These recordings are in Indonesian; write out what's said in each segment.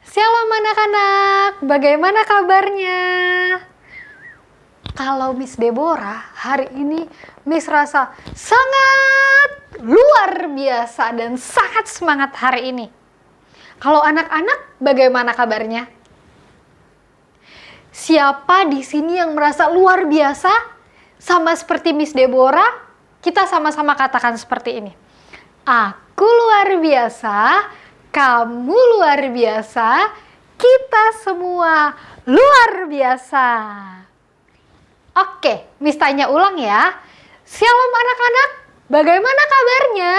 Shalom anak-anak, bagaimana kabarnya? Kalau Miss Deborah, hari ini Miss rasa sangat luar biasa dan sangat semangat hari ini. Kalau anak-anak, bagaimana kabarnya? Siapa di sini yang merasa luar biasa? Sama seperti Miss Deborah, kita sama-sama katakan seperti ini. Aku luar biasa, kamu luar biasa, kita semua luar biasa. Oke, Miss tanya ulang ya. Shalom anak-anak, bagaimana kabarnya?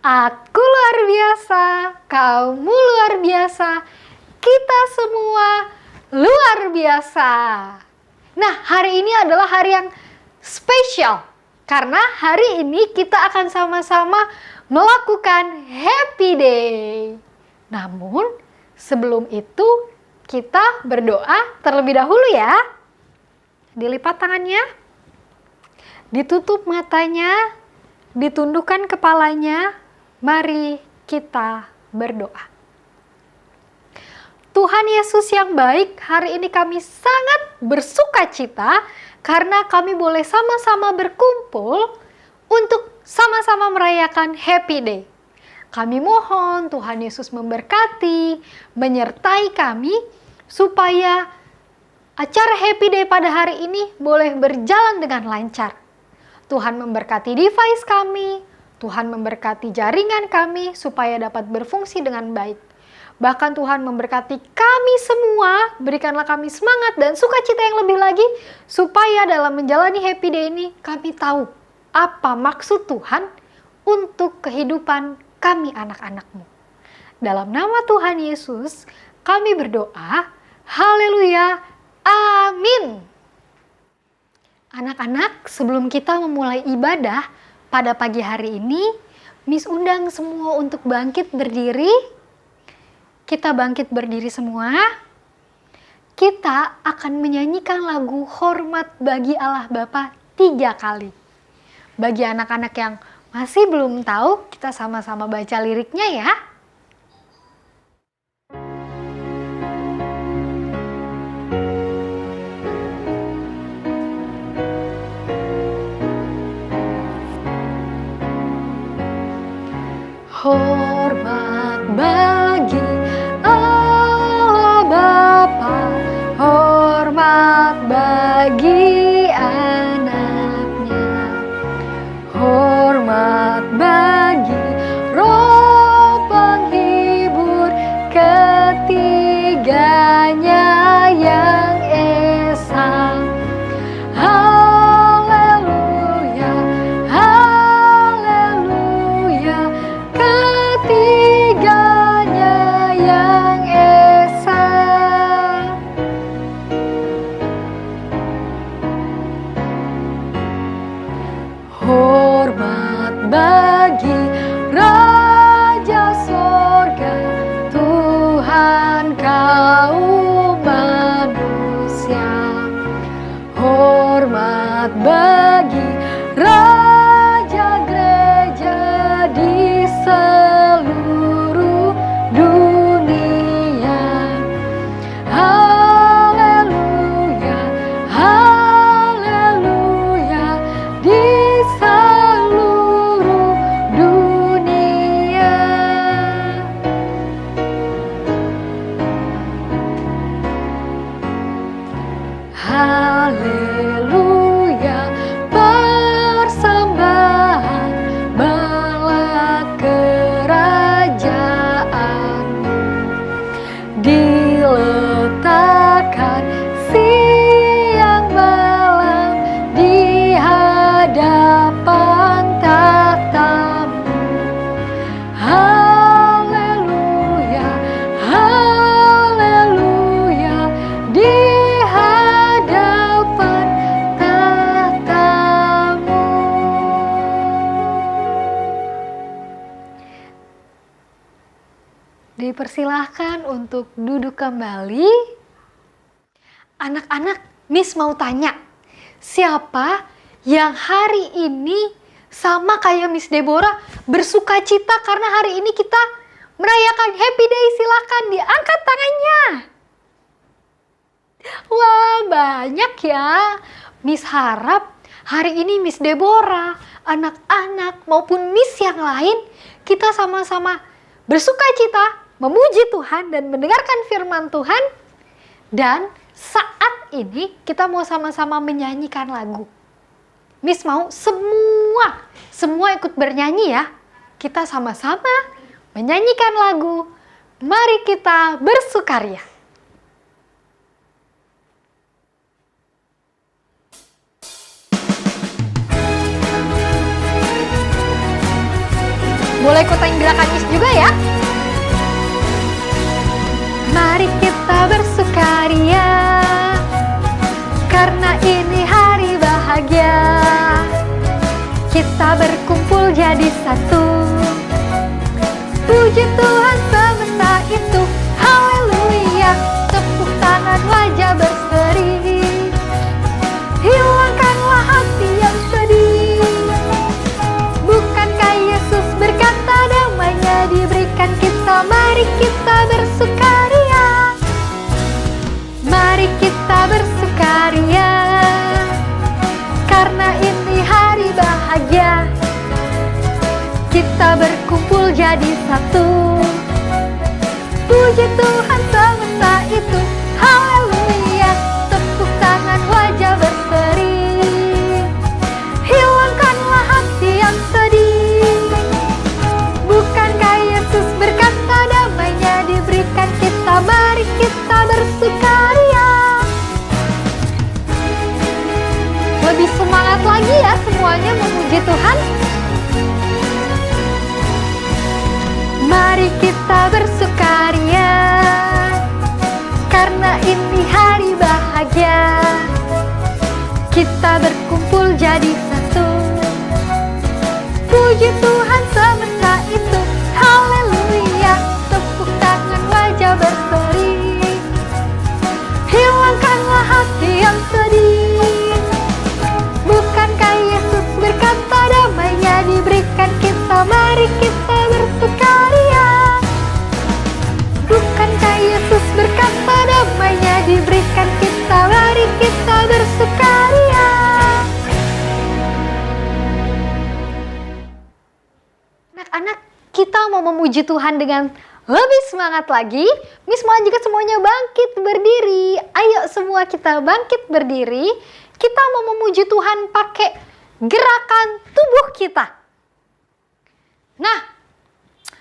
Aku luar biasa, kamu luar biasa, kita semua luar biasa. Nah, hari ini adalah hari yang spesial. Karena hari ini kita akan sama-sama melakukan Happy Day. Namun, sebelum itu kita berdoa terlebih dahulu ya. Dilipat tangannya, ditutup matanya, ditundukkan kepalanya. Mari kita berdoa. Tuhan Yesus yang baik, hari ini kami sangat bersuka cita karena kami boleh sama-sama berkumpul untuk sama-sama merayakan Happy Day. Kami mohon Tuhan Yesus memberkati, menyertai kami supaya acara Happy Day pada hari ini boleh berjalan dengan lancar. Tuhan memberkati device kami, Tuhan memberkati jaringan kami supaya dapat berfungsi dengan baik. Bahkan Tuhan memberkati kami semua, berikanlah kami semangat dan sukacita yang lebih lagi, supaya dalam menjalani Happy Day ini kami tahu apa maksud Tuhan untuk kehidupan kami anak-anak-Mu. Dalam nama Tuhan Yesus, kami berdoa, haleluya, amin. Anak-anak, sebelum kita memulai ibadah pada pagi hari ini, Miss undang semua untuk bangkit berdiri. Kita bangkit berdiri semua. Kita akan menyanyikan lagu Hormat bagi Allah Bapa 3 kali. Bagi anak-anak yang masih belum tahu, kita sama-sama baca liriknya ya. Hormat bagi Allah Bapa, hormat bagi anaknya, hormat bagi Roh penghibur ketiganya yang esa. Haleluya, haleluya, ketiganya yang esa. Hormat bagi Raja Sorga, Tuhan kaum manusia. Hormat bagi Raja Gereja di seluruh dunia. Haleluya, haleluya, di seluruh dunia. Haleluya, persembahan bala kerajaan-Mu diletakkan siang malam di hadapan tahta-Mu. Haleluya, haleluya, di hadapan tahta-Mu. Dipersilahkan untuk duduk kembali. Anak-anak, Miss mau tanya, siapa yang hari ini sama kayak Miss Deborah bersuka cita karena hari ini kita merayakan Happy Day, silakan diangkat tangannya. Wah, banyak ya. Miss harap hari ini Miss Deborah, anak-anak maupun Miss yang lain, kita sama-sama bersuka cita, memuji Tuhan dan mendengarkan firman Tuhan. Dan saat ini kita mau sama-sama menyanyikan lagu. Miss mau semua ikut bernyanyi ya. Kita sama-sama menyanyikan lagu. Mari kita bersukaria. Boleh ikutin gerakan Miss juga ya. Mari kita bersukaria, karena ini hari bahagia. Kita berkumpul jadi satu, puji Tuhan semesta itu, haleluya. Tepuk tangan, wajah berseri, hilangkanlah hati yang sedih. Bukankah Yesus berkata damainya diberikan kita? Mari kita bersukaria, mari kita bersukaria, karena ini hari bahagia. Kita berkumpul jadi satu, puji Tuhan semesta itu, haleluya. Tepuk tangan, wajah berseri, hilangkanlah hati yang sedih. Bukankah Yesus berkata damainya diberikan kita? Mari kita bersukaria. Lebih semangat lagi ya semuanya memuji Tuhan. Mari kita bersukaria, karena ini hari bahagia. Kita berkumpul jadi satu, puji Tuhan semesta itu, haleluya. Tepuk tangan, wajah berseri, hilangkanlah hati yang sedih. Bukankah Yesus berkata damainya diberikan kita? Mari kita bersukaria. Bukankah Yesus berkata damainya diberikan kita? Mari kita bersukaria. Anak-anak, kita mau memuji Tuhan dengan lebih semangat lagi. Miss mau ajak semuanya bangkit berdiri. Ayo semua kita bangkit berdiri. Kita mau memuji Tuhan pakai gerakan tubuh kita. Nah,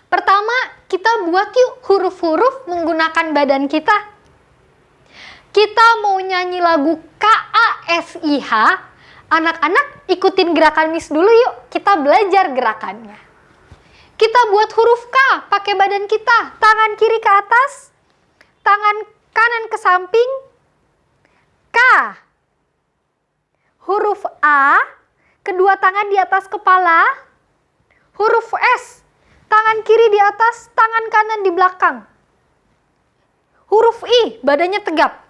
pertama kita buat yuk huruf-huruf menggunakan badan kita. Kita mau nyanyi lagu KASIH. Anak-anak ikutin gerakan Miss dulu yuk. Kita belajar gerakannya. Kita buat huruf K pakai badan kita. Tangan kiri ke atas, tangan kanan ke samping. K. Huruf A, kedua tangan di atas kepala. Huruf S, tangan kiri di atas, tangan kanan di belakang. Huruf I, badannya tegap.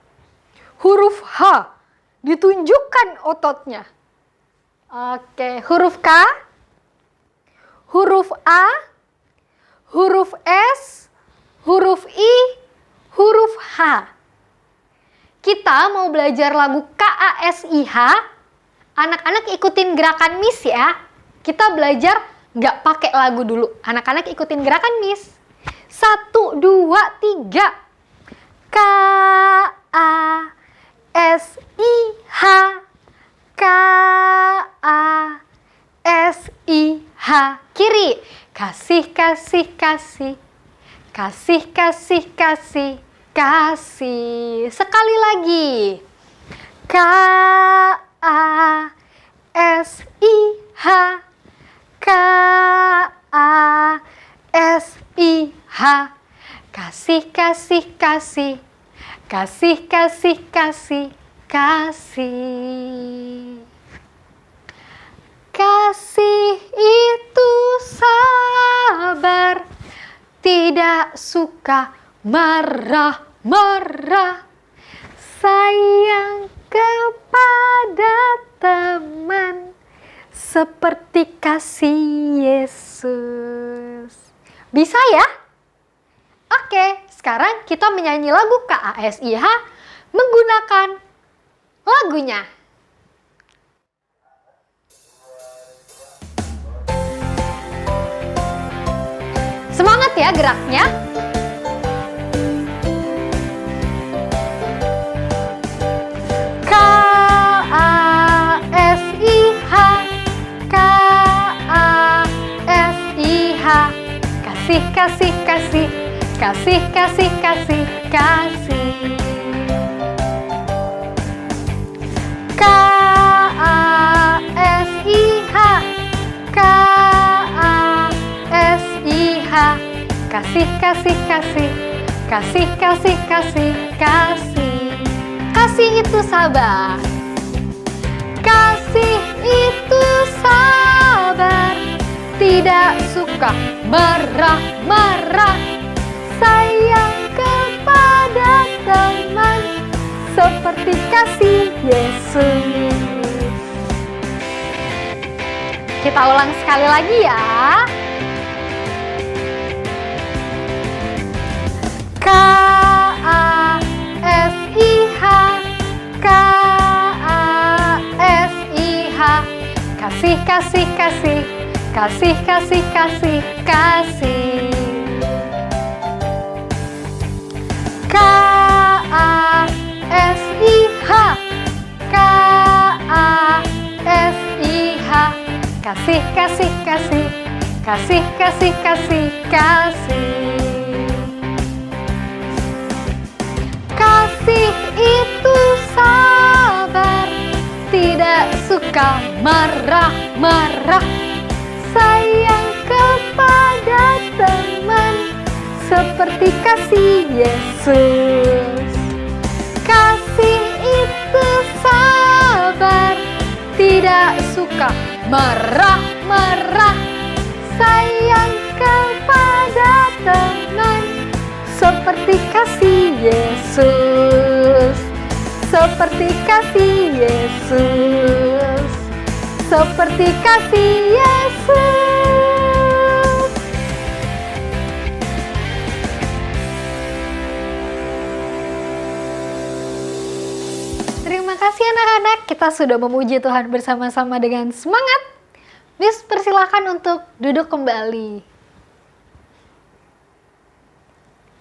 Huruf H, ditunjukkan ototnya. Oke, huruf K, huruf A, huruf S, huruf I, huruf H. Kita mau belajar lagu KASIH. Anak-anak ikutin gerakan Miss ya. Kita belajar nggak pakai lagu dulu. Anak-anak ikutin gerakan Miss. 1, 2, 3. KASIH. KASIH. Kiri. Kasih, kasih, kasih. Kasih, kasih, kasih. Kasih. Sekali lagi. KASIH. KASIH. Kasih, kasih, kasih. Kasih, kasih, kasih. Kasih. Kasih itu sabar, tidak suka marah-marah, sayang kepada teman seperti kasih Yesus. Bisa ya? Sekarang kita menyanyi lagu KASIH menggunakan lagunya. Semangat ya geraknya. KASIH, KASIH, kasih, kasih, kasih, kasih, kasih, kasih, kasih. KASIH, KASIH, kasih, kasih, kasih, kasih, kasih, kasih, kasih. Kasih itu sabar. Kasih itu sabar, tidak suka marah-marah. Sayang kepada teman, seperti kasih Yesus. Kita ulang sekali lagi ya. KASIH, KASIH, kasih, kasih, kasih, kasih, kasih, kasih, kasih. KASIH, KASIH, kasih, kasih, kasih, kasih, kasih, kasih, kasih. Kasih itu sabar, tidak suka marah-marah. Sayang kepada teman, seperti kasih Yesus. Kasih itu sabar, tidak suka marah-marah. Sayang kepada teman, seperti kasih Yesus. Seperti kasih Yesus. Seperti kasih Yesus. Terima kasih anak-anak, kita sudah memuji Tuhan bersama-sama dengan semangat. Miss, persilakan untuk duduk kembali.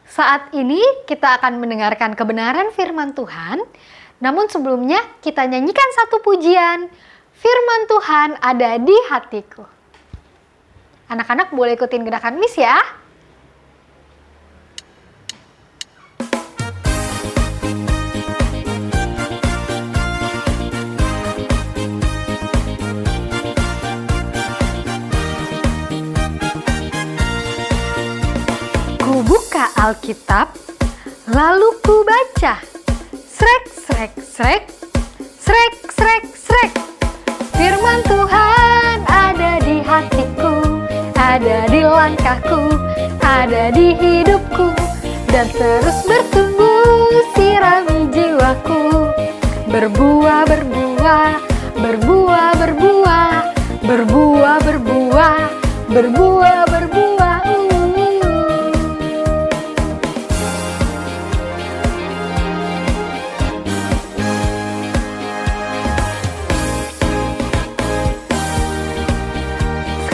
Saat ini kita akan mendengarkan kebenaran firman Tuhan. Namun sebelumnya kita nyanyikan satu pujian. Firman Tuhan ada di hatiku. Anak-anak boleh ikutin gerakan Miss ya. Ku buka Alkitab, lalu ku baca. Srek, srek, srek, srek, srek, srek. Firman Tuhan ada di hatiku, ada di langkahku, ada di hidupku, dan terus bertumbuh sirami jiwaku. Berbuah, berbuah, berbuah, berbuah, berbuah, berbuah, berbuah, berbuah.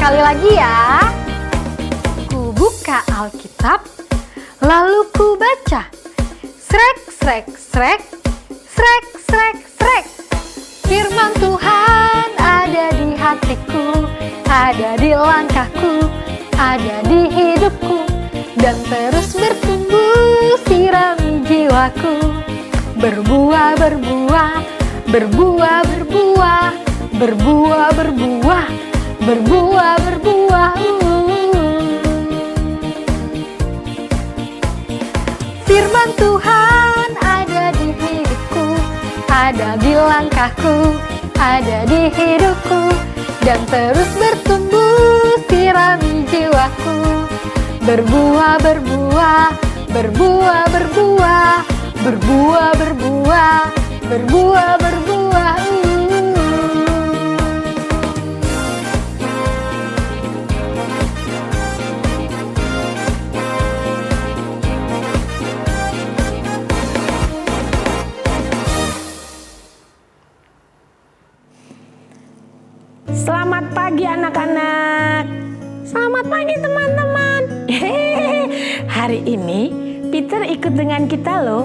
Sekali lagi ya. Ku buka Alkitab, lalu ku baca. Srek, srek, srek, srek, srek, srek. Firman Tuhan ada di hatiku, ada di langkahku, ada di hidupku, dan terus bertumbuh sirami jiwaku. Berbuah, berbuah, berbuah, berbuah, berbuah, berbuah, berbuah, berbuah. Firman Tuhan ada di hidupku, ada di langkahku, ada di hidupku, dan terus bertumbuh sirami jiwaku. Berbuah, berbuah, berbuah, berbuah, berbuah, berbuah, berbuah, berbuah. Selamat pagi anak-anak. Selamat pagi teman-teman. Hari ini Peter ikut dengan kita loh.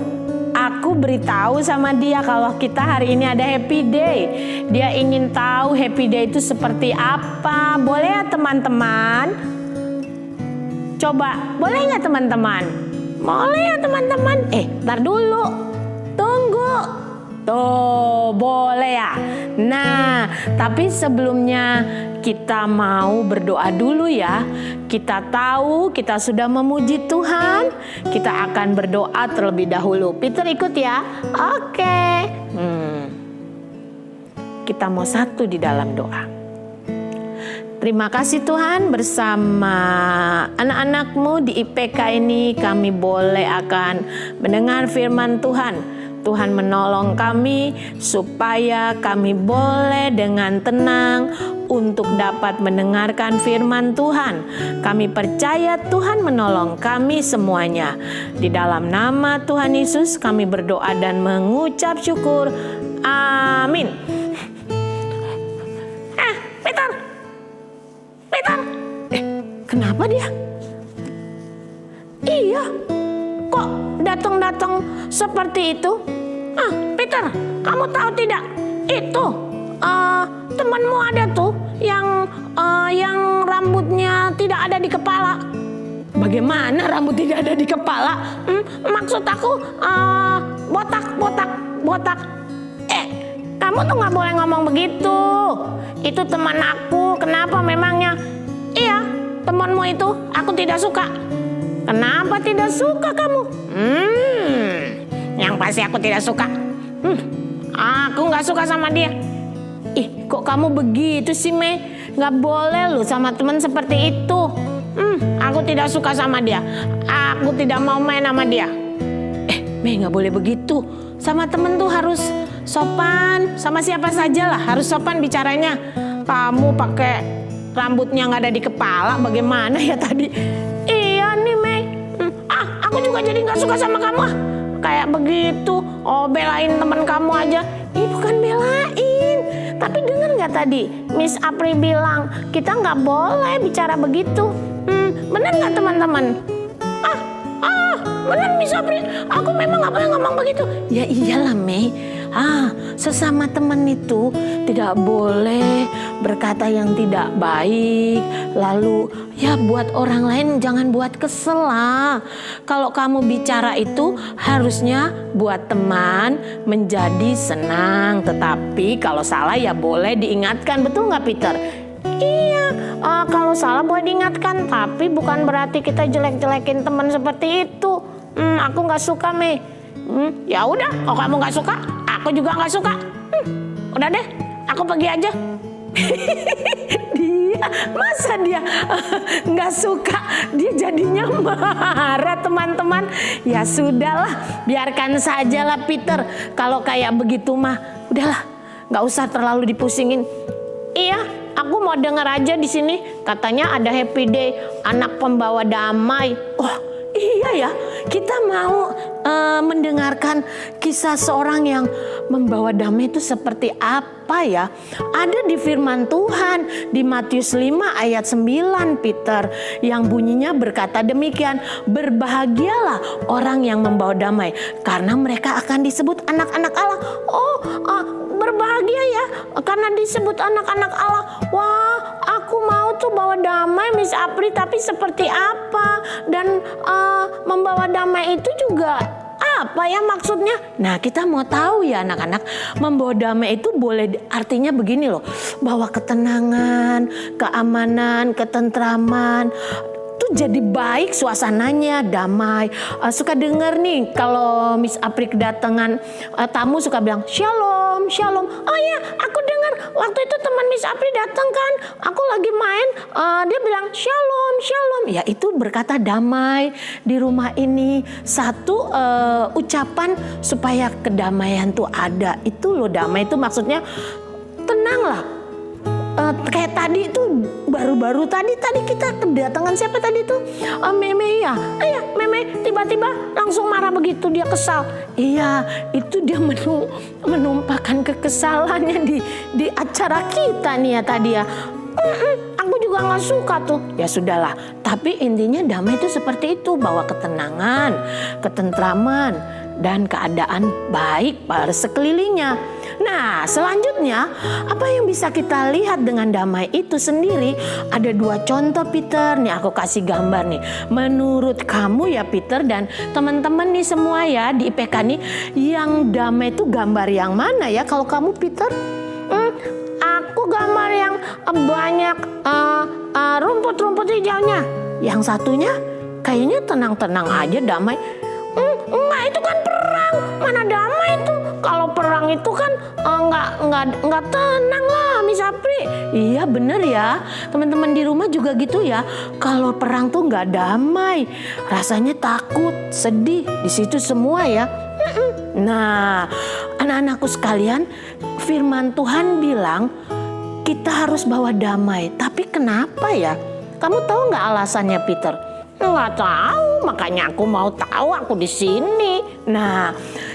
Aku beritahu sama dia kalau kita hari ini ada happy day. Dia ingin tahu happy day itu seperti apa. Boleh ya teman-teman? Coba, boleh nggak teman-teman? Boleh ya teman-teman? Ntar dulu. Tunggu. Tuh, boleh ya? Nah, tapi sebelumnya kita mau berdoa dulu ya. Kita tahu kita sudah memuji Tuhan. Kita akan berdoa terlebih dahulu. Peter ikut ya? Oke. Kita mau satu di dalam doa. Terima kasih Tuhan, bersama anak-anakmu di IPK ini kami boleh akan mendengar firman Tuhan. Tuhan menolong kami supaya kami boleh dengan tenang untuk dapat mendengarkan firman Tuhan. Kami percaya Tuhan menolong kami semuanya. Di dalam nama Tuhan Yesus kami berdoa dan mengucap syukur. Amin. Peter. Kenapa dia? Iya. Kok datang-datang seperti itu? Peter, kamu tahu tidak? Itu temanmu ada tuh yang rambutnya tidak ada di kepala. Bagaimana rambut tidak ada di kepala? Maksud aku botak. Kamu tuh nggak boleh ngomong begitu. Itu teman aku. Kenapa memangnya? Iya, temanmu itu aku tidak suka. Kenapa tidak suka kamu? Yang pasti aku tidak suka. Aku nggak suka sama dia. Kok kamu begitu sih, Mei? Nggak boleh loh sama teman seperti itu. Aku tidak suka sama dia. Aku tidak mau main sama dia. Mei, nggak boleh begitu. Sama temen tuh harus sopan. Sama siapa saja lah harus sopan bicaranya. Kamu pakai rambutnya nggak ada di kepala, bagaimana ya tadi? Iya nih, Mei. Aku juga jadi nggak suka sama kamu. Kayak begitu, belain teman kamu aja. Bukan belain, tapi dengar nggak tadi Miss Apri bilang kita nggak boleh bicara begitu. Benar nggak teman-teman? Benar Miss Apri, aku memang nggak boleh ngomong begitu. Ya iyalah Mei. Sesama teman itu tidak boleh berkata yang tidak baik. Lalu ya buat orang lain jangan buat kesel lah. Kalau kamu bicara itu harusnya buat teman menjadi senang. Tetapi kalau salah ya boleh diingatkan. Betul nggak Peter? Iya, kalau salah boleh diingatkan. Tapi bukan berarti kita jelek-jelekin teman seperti itu. Aku nggak suka Mei. Ya udah, kalau kamu nggak suka, aku juga nggak suka. Udah deh, aku pergi aja. Masa dia nggak suka, dia jadinya marah teman-teman. Ya sudahlah, biarkan sajalah Peter. Kalau kayak begitu mah, udahlah, nggak usah terlalu dipusingin. Iya, aku mau dengar aja di sini. Katanya ada happy day, anak pembawa damai. Iya ya, kita mau mendengarkan kisah seorang yang membawa damai itu seperti apa ya. Ada di firman Tuhan di Matius 5 ayat 9 Peter, yang bunyinya berkata demikian, berbahagialah orang yang membawa damai karena mereka akan disebut anak-anak Allah. Berbahagia ya karena disebut anak-anak Allah. Wah, aku mau tuh bawa damai Miss Apri, tapi seperti apa? Dan membawa damai itu juga apa ya maksudnya? Nah, kita mau tahu ya anak-anak. Membawa damai itu boleh artinya begini loh. Bawa ketenangan, keamanan, ketentraman. Tuh jadi baik suasananya, damai. Suka dengar nih kalau Miss Apri kedatangan tamu suka bilang shalom, shalom. Oh iya, aku dengar waktu itu teman Miss Apri datang kan. Aku lagi main, dia bilang shalom, shalom. Ya itu berkata damai di rumah ini. Satu ucapan supaya kedamaian tuh ada. Itu loh damai itu maksudnya tenanglah. Kayak tadi itu baru-baru tadi kita kedatangan siapa tadi tuh? Meme ya. Iya, Meme tiba-tiba langsung marah begitu, dia kesal. Iya, itu dia menumpahkan kekesalannya di acara kita nih ya tadi ya. Aku juga nggak suka tuh. Ya sudahlah, tapi intinya damai itu seperti itu, bawa ketenangan, ketentraman, dan keadaan baik pada sekelilingnya. Nah, selanjutnya apa yang bisa kita lihat dengan damai itu sendiri? Ada 2 contoh, Peter. Nih aku kasih gambar nih. Menurut kamu ya Peter dan teman-teman nih semua ya di IPK nih, yang damai itu gambar yang mana ya kalau kamu Peter? Aku gambar yang banyak rumput-rumput hijaunya. Yang satunya kayaknya tenang-tenang aja, damai. Enggak, itu kan perang. Mana damai itu? Kalau perang itu kan enggak tenang lah, Miss Apri. Iya bener ya, teman-teman di rumah juga gitu ya. Kalau perang tuh enggak damai, rasanya takut, sedih di situ semua ya. Nah, anak-anakku sekalian, firman Tuhan bilang kita harus bawa damai. Tapi kenapa ya? Kamu tahu nggak alasannya, Peter? Nggak tahu, makanya aku mau tahu, aku di sini. Nah,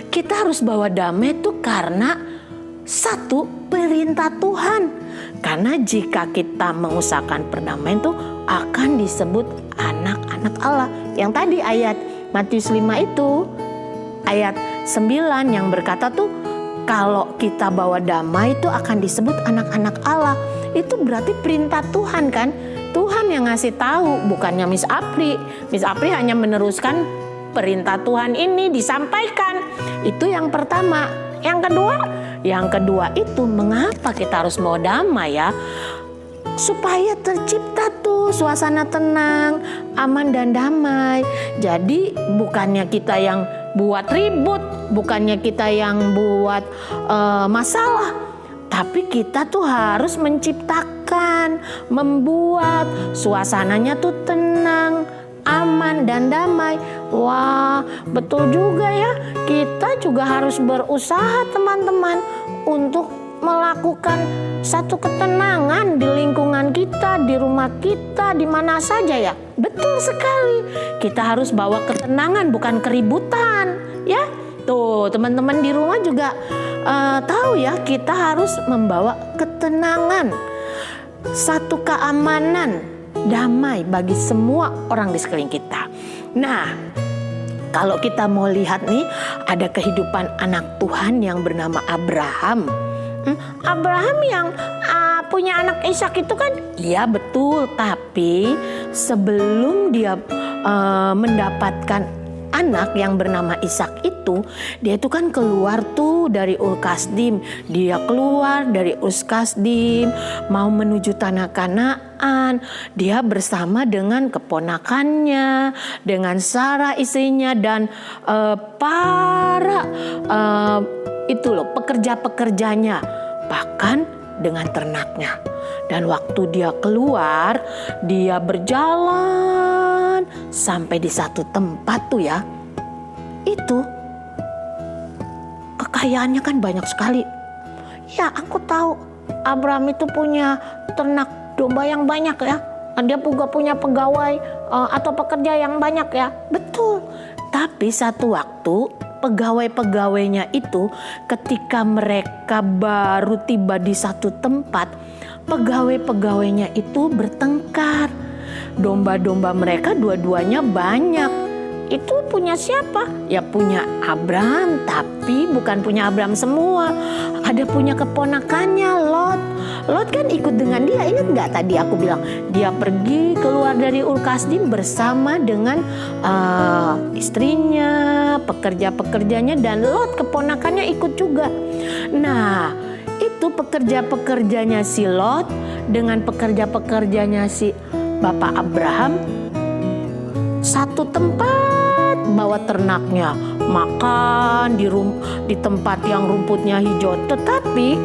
kita harus bawa damai itu karena satu, perintah Tuhan. Karena jika kita mengusahakan perdamaian itu akan disebut anak-anak Allah. Yang tadi ayat Matius 5 itu, ayat 9 yang berkata tuh, kalau kita bawa damai itu akan disebut anak-anak Allah. Itu berarti perintah Tuhan kan? Tuhan yang ngasih tahu, bukannya Miss Apri. Miss Apri hanya meneruskan perintah Tuhan ini disampaikan. Itu yang pertama. Yang kedua itu mengapa kita harus mau damai ya? Supaya tercipta tuh suasana tenang, aman dan damai. Jadi bukannya kita yang buat ribut, bukannya kita yang buat masalah, tapi kita tuh harus menciptakan, membuat suasananya tuh tenang, aman dan damai. Wah, betul juga ya. Kita juga harus berusaha teman-teman untuk melakukan satu ketenangan di lingkungan kita, di rumah kita, di mana saja ya. Betul sekali. Kita harus bawa ketenangan, bukan keributan, ya. Tuh, teman-teman di rumah juga tahu ya, kita harus membawa ketenangan, satu keamanan, damai bagi semua orang di sekeliling kita. Nah, kalau kita mau lihat nih, ada kehidupan anak Tuhan yang bernama Abraham. Abraham yang punya anak Ishak itu kan? Iya betul, tapi sebelum dia mendapatkan anak yang bernama Ishak itu, dia itu kan keluar tuh dari Ur Kasdim. Dia keluar dari Ur Kasdim mau menuju tanah Kanaan. Dia bersama dengan keponakannya, dengan Sarah istrinya dan para itu loh pekerja-pekerjanya, bahkan dengan ternaknya. Dan waktu dia keluar, dia berjalan sampai di satu tempat tuh ya, itu kekayaannya kan banyak sekali. Ya aku tahu Abraham itu punya ternak domba yang banyak ya. Dia juga punya pegawai atau pekerja yang banyak ya. Betul. Tapi satu waktu pegawai-pegawainya itu ketika mereka baru tiba di satu tempat, pegawai-pegawainya itu bertengkar. Domba-domba mereka dua-duanya banyak. Itu punya siapa? Ya punya Abraham, tapi bukan punya Abraham semua. Ada punya keponakannya, Lot. Lot kan ikut dengan dia. Ingat nggak tadi aku bilang dia pergi keluar dari Ur Kasdim bersama dengan istrinya, pekerja-pekerjanya, dan Lot keponakannya ikut juga. Nah, itu pekerja-pekerjanya si Lot dengan pekerja-pekerjanya si Bapak Abraham satu tempat, bawa ternaknya makan di tempat yang rumputnya hijau. Tetapi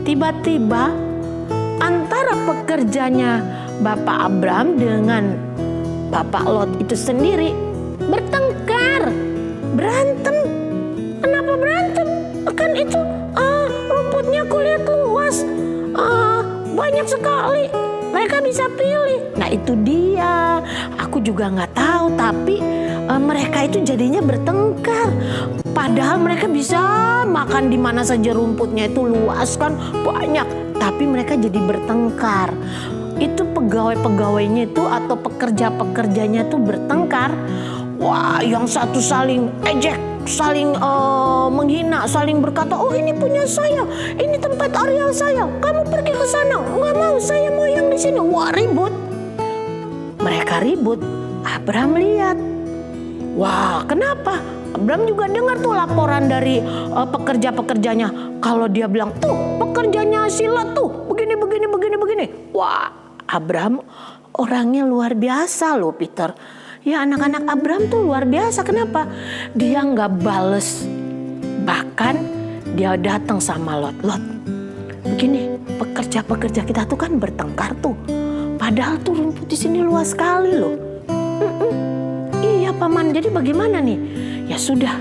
tiba-tiba antara pekerjanya Bapak Abraham dengan Bapak Lot itu sendiri bertengkar, berantem. Kenapa berantem? Kan itu rumputnya kulihat luas, banyak sekali. Mereka bisa pilih. Nah itu dia. Aku juga nggak tahu. Tapi mereka itu jadinya bertengkar. Padahal mereka bisa makan di mana saja, rumputnya itu luas kan banyak. tetapi mereka jadi bertengkar. Itu pegawai-pegawainya itu atau pekerja-pekerjanya itu bertengkar. Wah, yang satu saling ejek, saling menghina, saling berkata, oh ini punya saya, ini tempat areal saya, kamu pergi ke sana, nggak mau, saya mau yang di sini. Wah, ribut. Mereka ribut. Abraham lihat. Wah, kenapa? Abraham juga dengar tuh laporan dari pekerja-pekerjanya. Kalau dia bilang, tuh pekerjanya si Lot tuh begini. Wah, Abraham orangnya luar biasa loh, Peter. Ya, anak-anak Abraham tuh luar biasa. Kenapa? Dia nggak bales. Bahkan dia datang sama Lot. Lot, begini, pekerja-pekerja kita tuh kan bertengkar tuh. Padahal tuh rumput di sini luas sekali loh. Iya paman, jadi bagaimana nih? Ya sudah,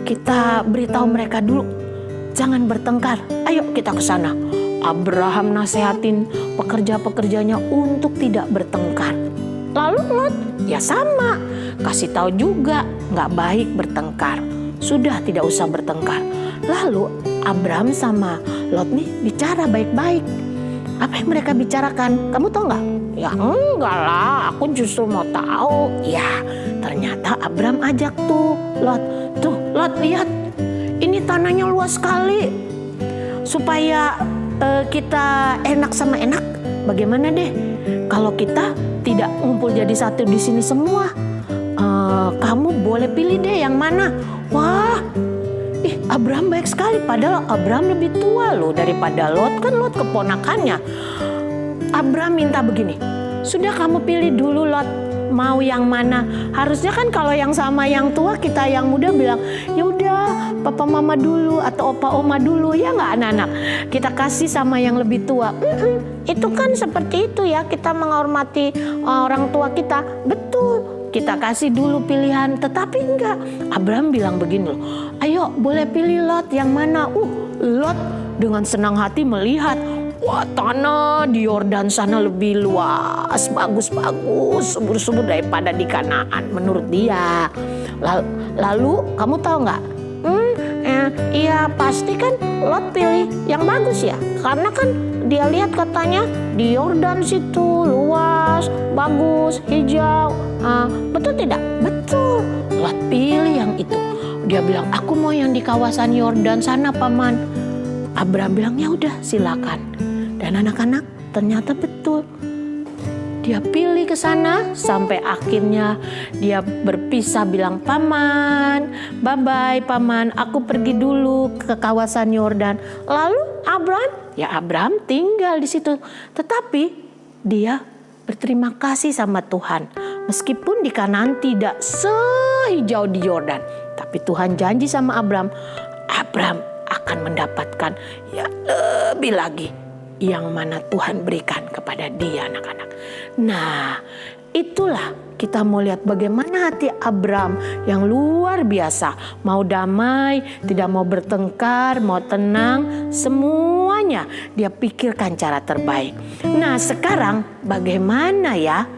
kita beritahu mereka dulu. Jangan bertengkar, ayo kita ke sana. Abraham nasehatin pekerja-pekerjanya untuk tidak bertengkar. Lalu Lot, ya sama, kasih tahu juga nggak baik bertengkar. Sudah tidak usah bertengkar. Lalu Abraham sama Lot nih bicara baik-baik. Apa yang mereka bicarakan? Kamu tahu nggak? Ya enggak lah, aku justru mau tahu. Ya, ternyata Abraham ajak tuh Lot. Tuh Lot, lihat, ini tanahnya luas sekali. Supaya kita enak sama enak, bagaimana deh kalau kita tidak ngumpul jadi satu di sini semua? Kamu boleh pilih deh yang mana. Wah, Abraham baik sekali. Padahal Abraham lebih tua loh daripada Lot. Kan Lot keponakannya. Abraham minta begini, sudah kamu pilih dulu Lot, mau yang mana. Harusnya kan kalau yang sama yang tua, kita yang muda bilang, ya udah papa mama dulu atau opa oma dulu, ya nggak anak-anak. Kita kasih sama yang lebih tua. Itu kan seperti itu ya, kita menghormati orang tua kita. Betul, kita kasih dulu pilihan. Tetapi enggak, Abraham bilang begini loh, ayo boleh pilih Lot yang mana. Lot dengan senang hati melihat, wah, tanah di Yordan sana lebih luas, bagus-bagus, subur-subur daripada di Kanaan menurut dia. Lalu kamu tahu nggak? Iya pasti kan Lot pilih yang bagus ya, karena kan dia lihat katanya di Yordan situ luas, bagus, hijau. Betul tidak? Betul. Lot pilih yang itu. Dia bilang, aku mau yang di kawasan Yordan sana paman. Abraham bilang, ya udah silakan. Dan anak-anak ternyata betul. Dia pilih ke sana sampai akhirnya dia berpisah bilang, paman, bye-bye paman, aku pergi dulu ke kawasan Yordan. Lalu Abraham tinggal di situ. Tetapi dia berterima kasih sama Tuhan. Meskipun di Kanaan tidak sehijau di Yordan, tapi Tuhan janji sama Abraham akan mendapatkan ya lebih lagi yang mana Tuhan berikan kepada dia, anak-anak. Nah, itulah kita mau lihat bagaimana hati Abraham yang luar biasa. Mau damai, tidak mau bertengkar, mau tenang, semuanya dia pikirkan cara terbaik. Nah, sekarang bagaimana ya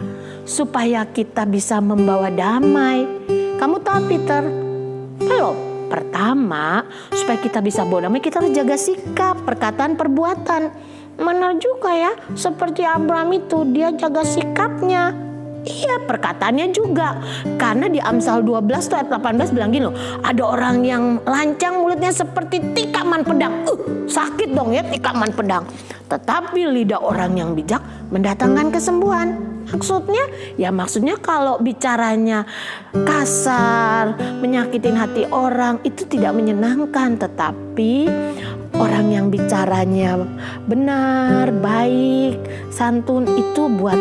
supaya kita bisa membawa damai? Kamu tahu Peter? Belum. Pertama, supaya kita bisa bawa damai, kita harus jaga sikap, perkataan, perbuatan. Benar juga ya, seperti Abraham itu, dia jaga sikapnya. Iya, perkataannya juga. Karena di Amsal 12 ayat 18 bilang gini loh, ada orang yang lancang mulutnya seperti tikaman pedang. Sakit dong ya tikaman pedang. Tetapi lidah orang yang bijak mendatangkan kesembuhan. Maksudnya kalau bicaranya kasar, menyakitin hati orang, itu tidak menyenangkan. Tetapi orang yang bicaranya benar, baik, santun, itu buat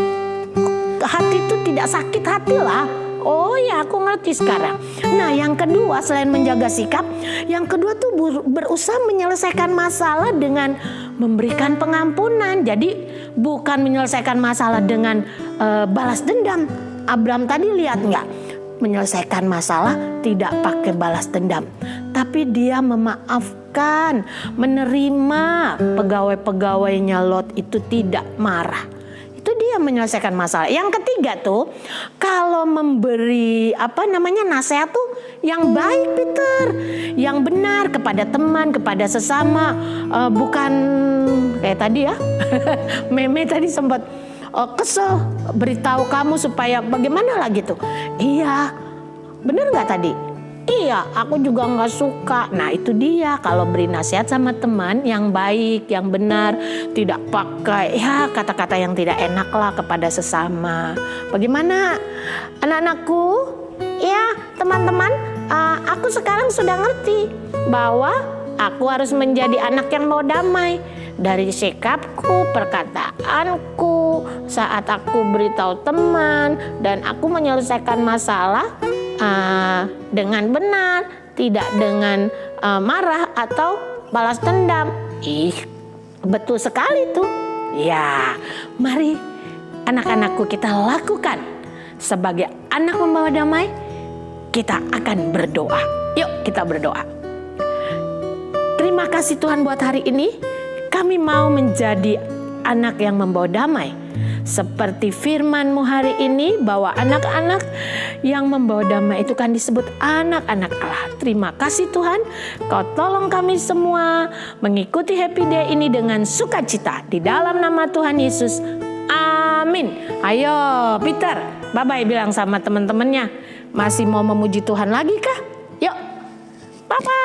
hati itu tidak sakit hati lah. Oh ya, aku ngerti sekarang. Nah, yang kedua selain menjaga sikap, yang kedua tuh berusaha menyelesaikan masalah dengan memberikan pengampunan. Jadi bukan menyelesaikan masalah dengan balas dendam. Abraham tadi lihat nggak? Menyelesaikan masalah tidak pakai balas dendam, tapi dia memaafkan, menerima pegawai-pegawainya Lot itu tidak marah. Itu dia yang menyelesaikan masalah. Yang ketiga tuh, kalau memberi nasihat tuh yang baik, Peter, yang benar kepada teman, kepada sesama, bukan kayak tadi ya. Meme tadi sempat kesel beritahu kamu supaya bagaimana lagi tuh. Iya, bener nggak tadi? Iya, aku juga nggak suka. Nah itu dia, kalau beri nasihat sama teman yang baik, yang benar, tidak pakai ya kata-kata yang tidak enak lah kepada sesama. Bagaimana anak-anakku? Ya teman-teman, aku sekarang sudah ngerti bahwa aku harus menjadi anak yang mau damai. Dari sikapku, perkataanku, saat aku beritahu teman, dan aku menyelesaikan masalah dengan benar, tidak dengan marah atau balas dendam. Betul sekali tuh. Ya, mari anak-anakku kita lakukan. Sebagai anak membawa damai, kita akan berdoa. Yuk kita berdoa. Terima kasih Tuhan buat hari ini. Kami mau menjadi anak yang membawa damai. Seperti firman-Mu hari ini, bahwa anak-anak yang membawa damai itu kan disebut anak-anak Allah. Terima kasih Tuhan, Kau tolong kami semua mengikuti Happy Day ini dengan sukacita. Di dalam nama Tuhan Yesus, amin. Ayo Peter, bye-bye bilang sama teman-temannya. Masih mau memuji Tuhan lagi kah? Yuk, bye-bye.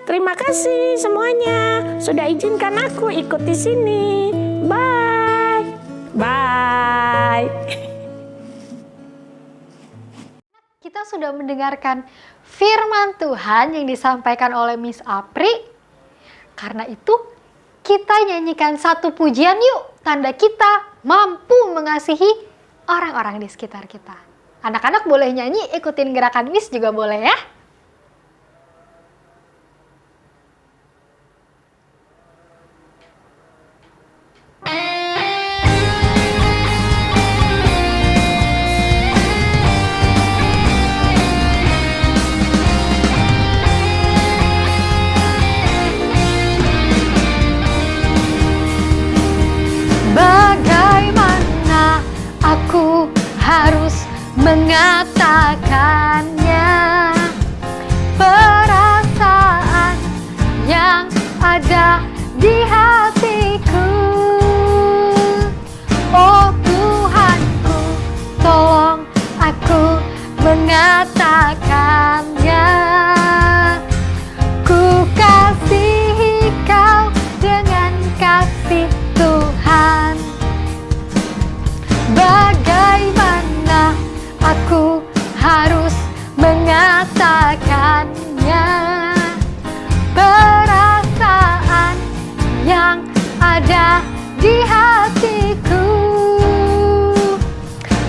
Terima kasih semuanya sudah izinkan aku ikut di sini. Bye. Bye. Kita sudah mendengarkan firman Tuhan yang disampaikan oleh Miss Apri. Karena itu, kita nyanyikan satu pujian yuk. Tanda kita mampu mengasihi orang-orang di sekitar kita. Anak-anak boleh nyanyi, ikutin gerakan Miss juga boleh ya. Bagaimana aku harus mengatakannya, perasaan yang ada di hatiku. Oh Tuhanku, tolong aku mengatakannya. Ku kasihi Kau dengan kasih Tuhan. Bagaimana aku harus mengatakannya, perasaan yang ada di hatiku.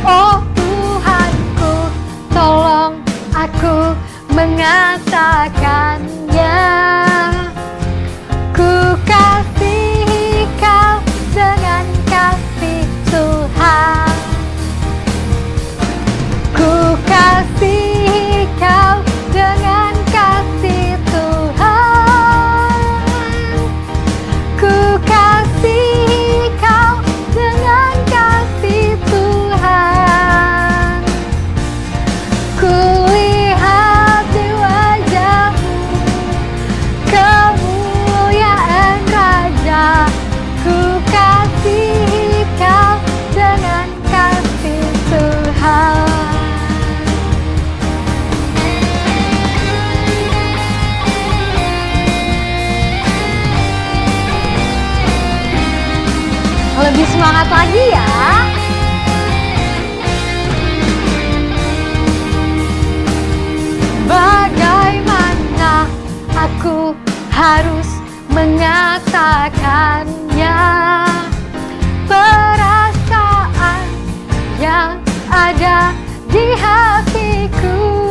Oh Tuhanku, tolong aku mengatakannya. Ku kasihi Kau dengan kasih Tuhan. Ku kasihi Kau dengan kasih Tuhan. Ku kasihi Kau dengan kasih Tuhan. Ku lihat di wajah-Mu kemuliaan Raja. Ku kasihi Kau dengan kasih Tuhan. Lebih semangat lagi ya. Bagaimana aku harus mengatakannya, perasaan yang ada di hatiku.